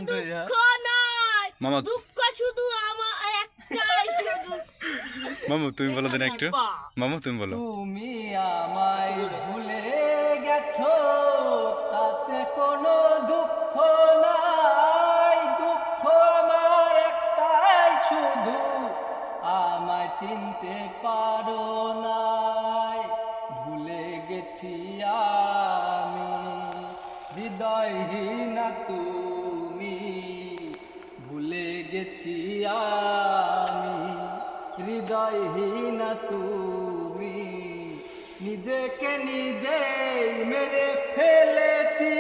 দুঃখ নাই মামা দুঃখ শুধু আমার একটাই শুধু মামু তুমি বলো দেন একটু মামু তুমি বলো তুমি আমায় ভুলে গেছো তাতে কোনো দুঃখ নাই দুঃখ আমার একটাই শুধু আমায় চিনতে পারো নাই ভুলে গেছি আমি হৃদয়হীনা তুমি ভুলে গেছি আমি হৃদয়হীনা তুমি নিজেকে নিজেই মেরে ফেলেছি